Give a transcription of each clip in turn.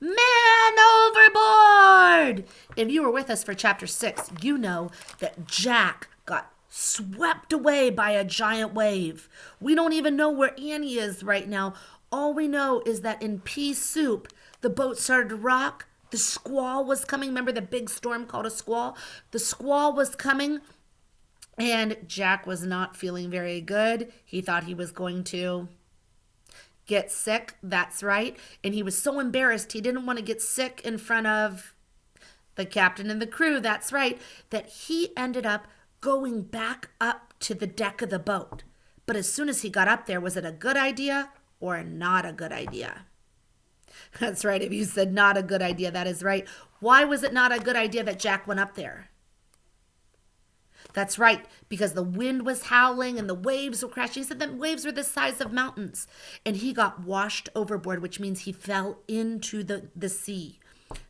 Man overboard! If you were with us for chapter 6, you know that Jack got swept away by a giant wave. We don't even know where Annie is right now. All we know is that in pea soup, the boat started to rock. The squall was coming. Remember the big storm called a squall? The squall was coming, and Jack was not feeling very good. He thought he was going to get sick. That's right. And he was so embarrassed. He didn't want to get sick in front of the captain and the crew. That's right. That he ended up going back up to the deck of the boat. But as soon as he got up there, was it a good idea or not a good idea? That's right. If you said not a good idea, that is right. Why was it not a good idea that Jack went up there? That's right, because the wind was howling and the waves were crashing. He said the waves were the size of mountains. And he got washed overboard, which means he fell into the sea.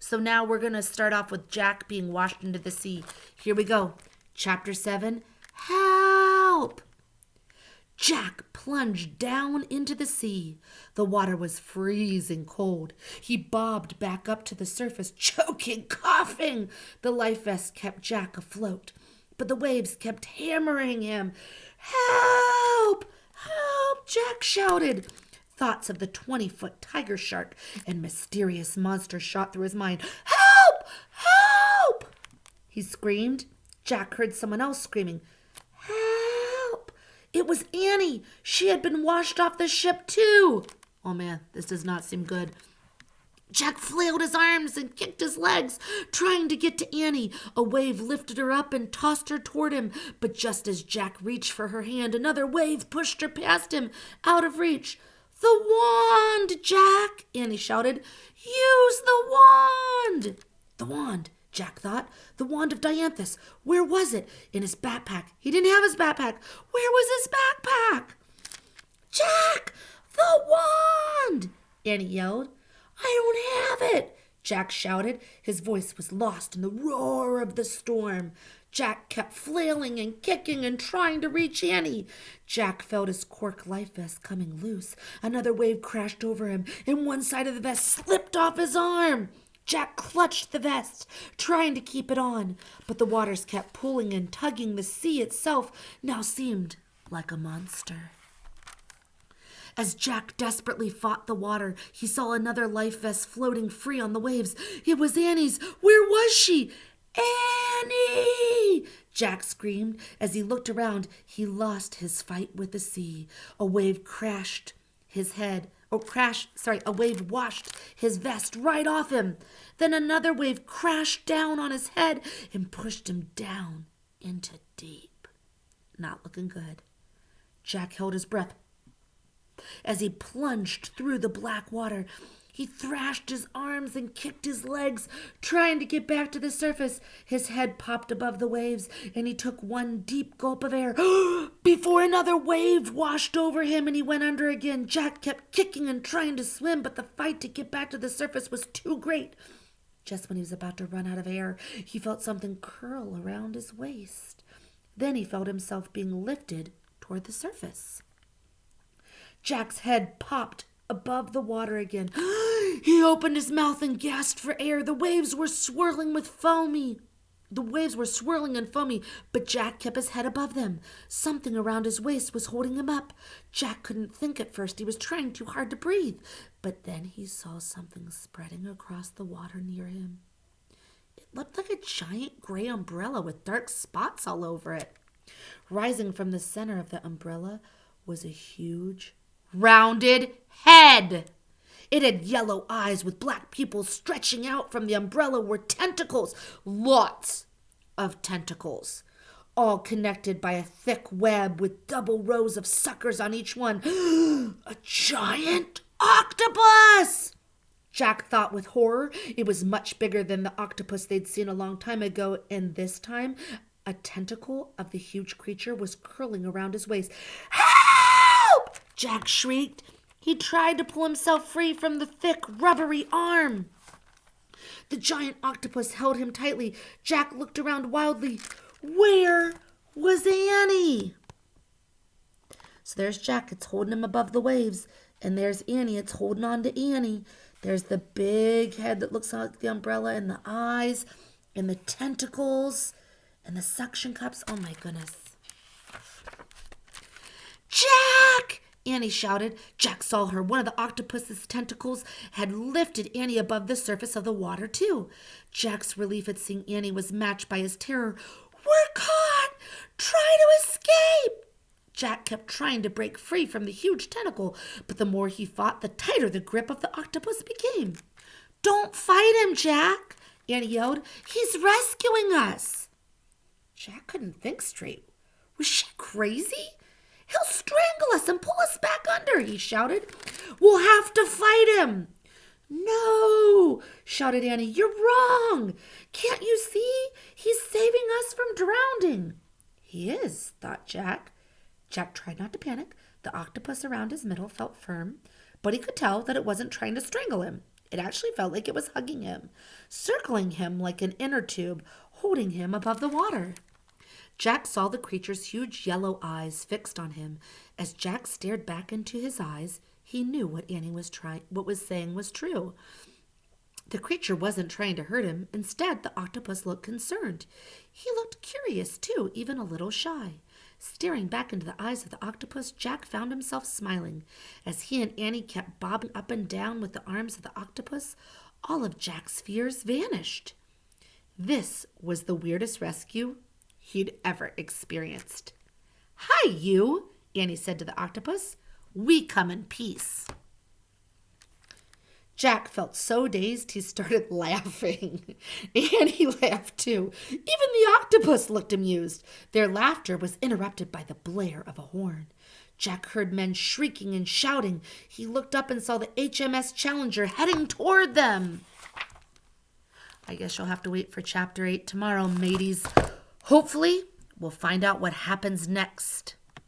So now we're going to start off with Jack being washed into the sea. Here we go. Chapter 7, Help! Jack plunged down into the sea. The water was freezing cold. He bobbed back up to the surface, choking, coughing. The life vest kept Jack afloat, but the waves kept hammering him. Help! Help! Jack shouted. Thoughts of the 20-foot tiger shark and mysterious monster shot through his mind. Help! Help! He screamed. Jack heard someone else screaming. Help! It was Annie. She had been washed off the ship too. Oh man, this does not seem good. Jack flailed his arms and kicked his legs, trying to get to Annie. A wave lifted her up and tossed her toward him. But just as Jack reached for her hand, another wave pushed her past him, out of reach. The wand, Jack, Annie shouted. Use the wand. The wand, Jack thought. The wand of Dianthus. Where was it? In his backpack. He didn't have his backpack. Where was his backpack? Jack, the wand, Annie yelled. I don't have it, Jack shouted. His voice was lost in the roar of the storm. Jack kept flailing and kicking and trying to reach Annie. Jack felt his cork life vest coming loose. Another wave crashed over him, and one side of the vest slipped off his arm. Jack clutched the vest, trying to keep it on, but the waters kept pulling and tugging. The sea itself now seemed like a monster. As Jack desperately fought the water, he saw another life vest floating free on the waves. It was Annie's. Where was she? Annie! Jack screamed. As he looked around, he lost his fight with the sea. A wave crashed his head. A wave washed his vest right off him. Then another wave crashed down on his head and pushed him down into deep. Not looking good. Jack held his breath as he plunged through the black water. He thrashed his arms and kicked his legs, trying to get back to the surface. His head popped above the waves, and he took one deep gulp of air before another wave washed over him and he went under again. Jack kept kicking and trying to swim, but the fight to get back to the surface was too great. Just when he was about to run out of air, he felt something curl around his waist. Then he felt himself being lifted toward the surface. Jack's head popped above the water again. He opened his mouth and gasped for air. The waves were swirling and foamy, but Jack kept his head above them. Something around his waist was holding him up. Jack couldn't think at first. He was trying too hard to breathe. But then he saw something spreading across the water near him. It looked like a giant gray umbrella with dark spots all over it. Rising from the center of the umbrella was a huge, rounded head. It had yellow eyes with black pupils. Stretching out from the umbrella were tentacles, lots of tentacles, all connected by a thick web with double rows of suckers on each one. A giant octopus! Jack thought with horror. It was much bigger than the octopus they'd seen a long time ago, and this time a tentacle of the huge creature was curling around his waist. Help! Jack shrieked. He tried to pull himself free from the thick, rubbery arm. The giant octopus held him tightly. Jack looked around wildly. Where was Annie? So there's Jack. It's holding him above the waves. And there's Annie. It's holding on to Annie. There's the big head that looks like the umbrella, and the eyes, and the tentacles, and the suction cups. Oh my goodness. Jack! Annie shouted. Jack saw her. One of the octopus's tentacles had lifted Annie above the surface of the water, too. Jack's relief at seeing Annie was matched by his terror. We're caught! Try to escape! Jack kept trying to break free from the huge tentacle, but the more he fought, the tighter the grip of the octopus became. Don't fight him, Jack! Annie yelled. He's rescuing us! Jack couldn't think straight. Was she crazy? He'll strangle us and pull us back under, he shouted. We'll have to fight him. No, shouted Annie. You're wrong. Can't you see? He's saving us from drowning. He is, thought Jack. Jack tried not to panic. The octopus around his middle felt firm, but he could tell that it wasn't trying to strangle him. It actually felt like it was hugging him, circling him like an inner tube, holding him above the water. Jack saw the creature's huge yellow eyes fixed on him. As Jack stared back into his eyes, he knew what Annie was saying was true. The creature wasn't trying to hurt him. Instead, the octopus looked concerned. He looked curious, too, even a little shy. Staring back into the eyes of the octopus, Jack found himself smiling. As he and Annie kept bobbing up and down with the arms of the octopus, all of Jack's fears vanished. This was the weirdest rescue he'd ever experienced. Hi, you, Annie said to the octopus. We come in peace. Jack felt so dazed he started laughing. Annie laughed too. Even the octopus looked amused. Their laughter was interrupted by the blare of a horn. Jack heard men shrieking and shouting. He looked up and saw the HMS Challenger heading toward them. I guess you'll have to wait for Chapter 8 tomorrow, mateys. Hopefully, we'll find out what happens next.